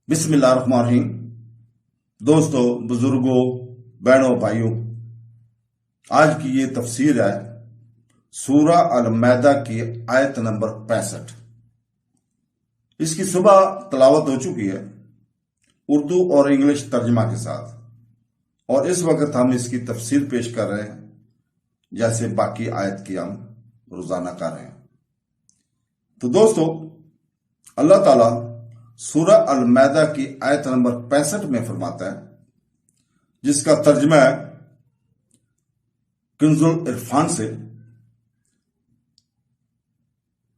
بسم اللہ الرحمن الرحیم۔ دوستو، بزرگوں، بہنوں، بھائیوں، آج کی یہ تفسیر ہے سورہ المائدہ کی آیت نمبر 65۔ اس کی صبح تلاوت ہو چکی ہے اردو اور انگلش ترجمہ کے ساتھ، اور اس وقت ہم اس کی تفسیر پیش کر رہے ہیں جیسے باقی آیت کی ہم روزانہ کر رہے ہیں۔ تو دوستو، اللہ تعالیٰ سورہ المائدہ کی آیت نمبر 65 میں فرماتا ہے، جس کا ترجمہ ہے کنز العرفان سے۔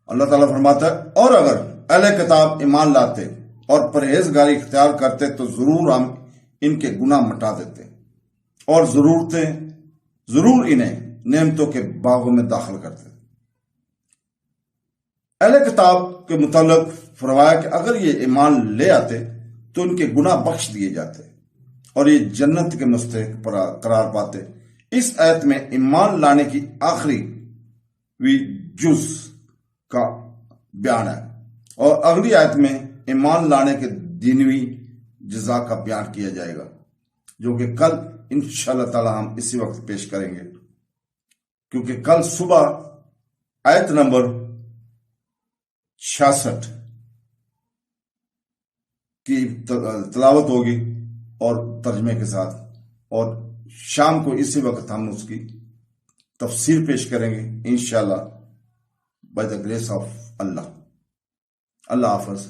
اللہ تعالیٰ فرماتا ہے، اور اگر اہل کتاب ایمان لاتے اور پرہیزگاری اختیار کرتے تو ضرور ہم ان کے گناہ مٹا دیتے اور ضرور انہیں نعمتوں کے باغوں میں داخل کرتے۔ اہل کتاب کے متعلق فرمایا کہ اگر یہ ایمان لے آتے تو ان کے گناہ بخش دیے جاتے اور یہ جنت کے مستحق قرار پاتے۔ اس آیت میں ایمان لانے کی آخری جز کا بیان ہے، اور اگلی آیت میں ایمان لانے کے دینوی جزا کا بیان کیا جائے گا، جو کہ کل انشاءاللہ تعالی ہم اسی وقت پیش کریں گے، کیونکہ کل صبح آیت نمبر 66 کی تلاوت ہوگی اور ترجمے کے ساتھ، اور شام کو اسی وقت ہم اس کی تفسیر پیش کریں گے انشاءاللہ بائی دی گریس آف اللہ۔ اللہ حافظ۔